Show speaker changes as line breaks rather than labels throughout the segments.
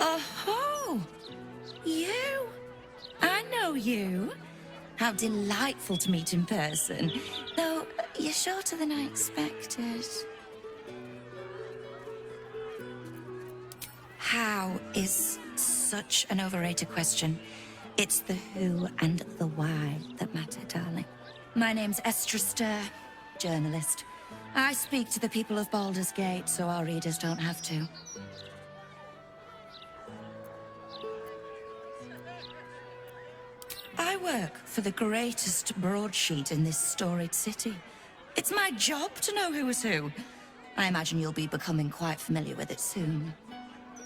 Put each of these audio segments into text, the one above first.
Oh, you. I know you. How delightful to meet in person. Though, you're shorter than I expected. How is such an overrated question. It's the who and the why that matter, darling. My name's Estrra, journalist. I speak to the people of Baldur''sGate so our readers don't have to. I work for the greatest broadsheet in this storied city. It's my job to know who is who. I imagine you'll be becoming quite familiar with it soon.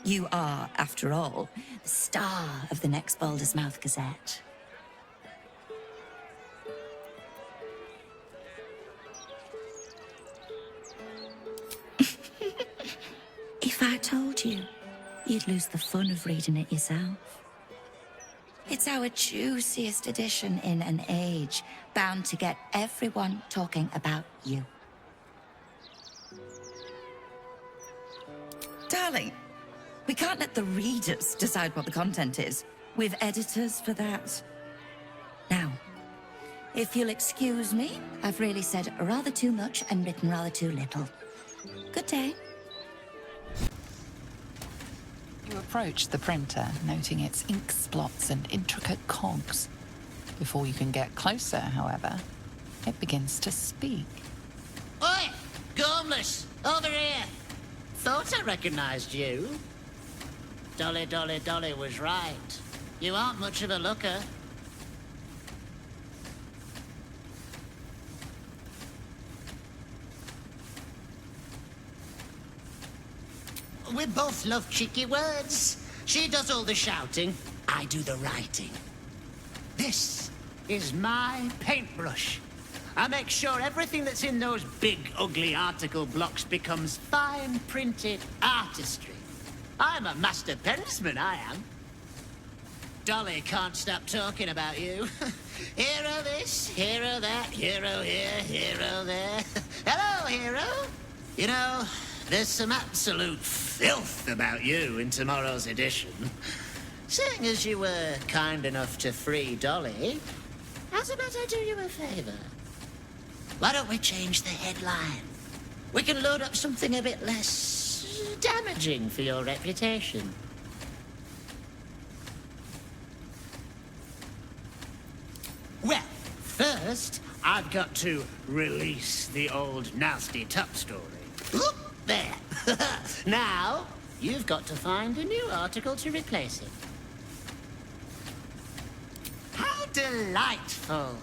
You are, after all, the star of the next Baldur's Mouth Gazette. If I told you, you'd lose the fun of reading it yourself. It's our juiciest edition in an age bound to get everyone talking about you. Darling, we can't let the readers decide what the content is. We've editors for that. Now, if you'll excuse me, I've really said rather too much and written rather too little. Good day.
You approach the printer, noting its ink splots and intricate cogs. Before you can get closer, however, it begins to speak.
Oi! Gormless! Over here! Thought I recognized you. Dolly was right. You aren't much of a looker. We both love cheeky words. She does all the shouting, I do the writing. This is my paintbrush. I make sure everything that's in those big, ugly article blocks becomes fine printed artistry. I'm a master pensman, I am. Dolly can't stop talking about you. Hero this, hero that, hero here, hero there. Hello, hero. You know, there's some absolute filth about you in tomorrow's edition. Seeing as you were kind enough to free Dolly, how's about I do you a favor? Why don't we change the headline? We can load up something a bit less damaging for your reputation. Well, first, I've got to release the old nasty top story. Oop, there. Now, you've got to find a new article to replace it. How delightful.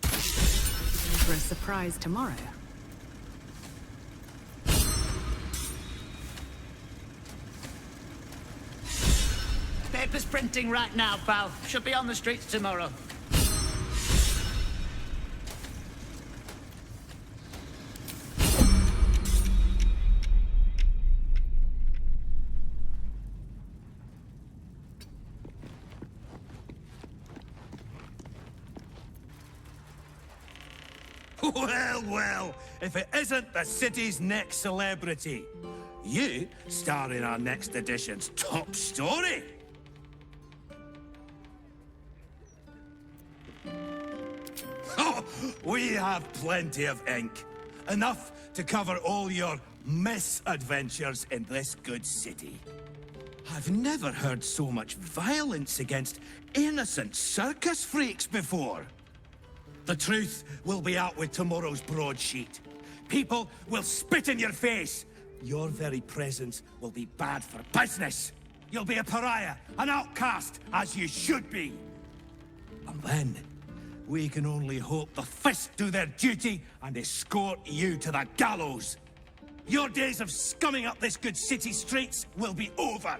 For a surprise tomorrow.
Paper's printing right now, pal. Should be on the streets tomorrow.
Well, if it isn't the city's next celebrity. You star in our next edition's top story. Oh, we have plenty of ink. Enough to cover all your misadventures in this good city. I've never heard so much violence against innocent circus freaks before. The truth will be out with tomorrow's broadsheet. People will spit in your face. Your very presence will be bad for business. You'll be a pariah, an outcast, as you should be. And then, we can only hope the Fist do their duty and escort you to the gallows. Your days of scumming up this good city streets will be over.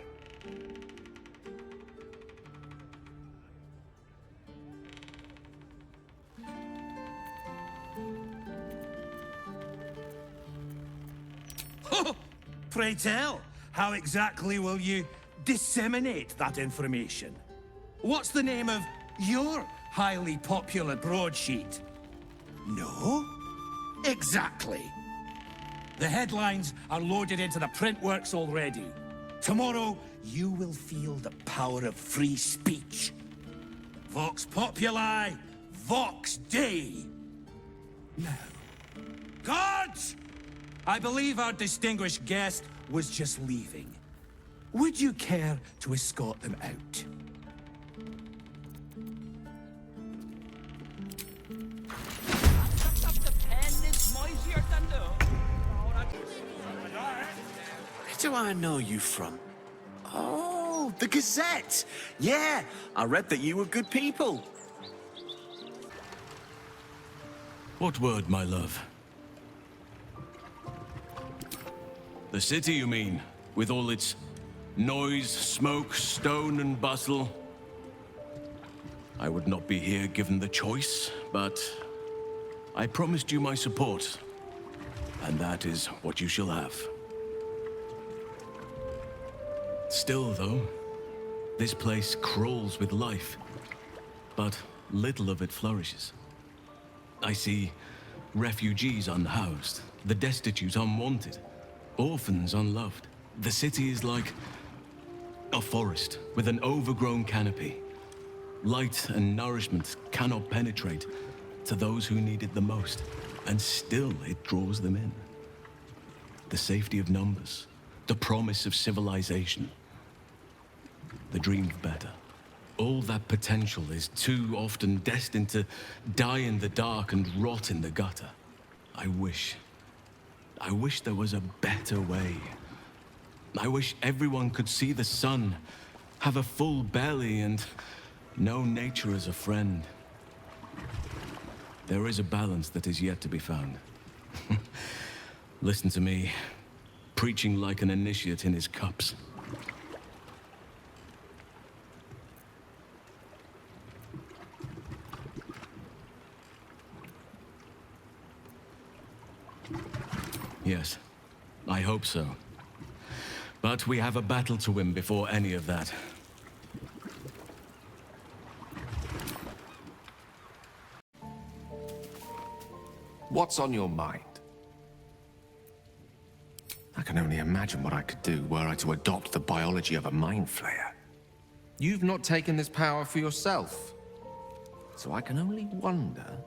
Pray tell, how exactly will you disseminate that information? What's the name of your highly popular broadsheet? No? Exactly. The headlines are loaded into the print works already. Tomorrow, you will feel the power of free speech. Vox Populi, Vox Dei. Now, guards! I believe our distinguished guest was just leaving. Would you care to escort them out?
Where do I know you from? Oh, the Gazette! Yeah, I read that you were good people.
What word, my love? The city, you mean? With all its noise, smoke, stone, and bustle? I would not be here given the choice, but I promised you my support, and that is what you shall have. Still, though, this place crawls with life, but little of it flourishes. I see refugees unhoused, the destitute unwanted, orphans unloved. The city is like a forest with an overgrown canopy. Light and nourishment cannot penetrate to those who need it the most, and still it draws them in. The safety of numbers, the promise of civilization, the dream of better. All that potential is too often destined to die in the dark and rot in the gutter. I wish there was a better way. I wish everyone could see the sun, have a full belly, and know nature as a friend. There is a balance that is yet to be found. Listen to me, preaching like an initiate in his cups. Yes, I hope so. But we have a battle to win before any of that.
What's on your mind? I can only imagine what I could do were I to adopt the biology of a mind flayer. You've not taken this power for yourself. So I can only wonder,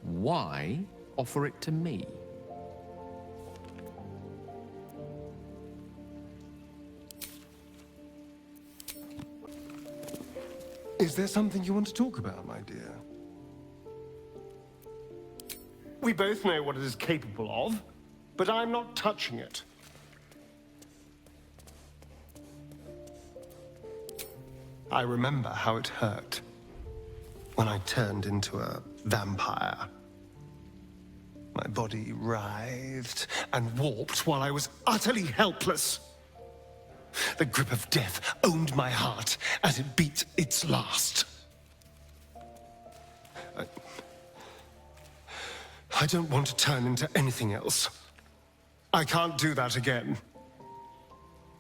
why offer it to me?
Is there something you want to talk about, my dear?
We both know what it is capable of, but I'm not touching it. I remember how it hurt when I turned into a vampire. My body writhed and warped while I was utterly helpless. The grip of death owned my heart as it beat its last. I don't want to turn into anything else. I can't do that again.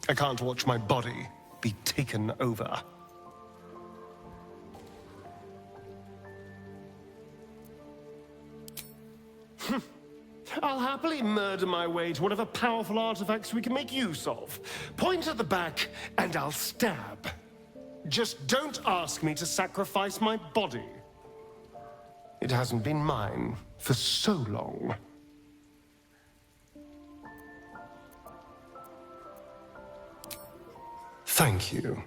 I can't watch my body be taken over. I'll happily murder my way to whatever powerful artifacts we can make use of. Point at the back, and I'll stab. Just don't ask me to sacrifice my body. It hasn't been mine for so long. Thank you.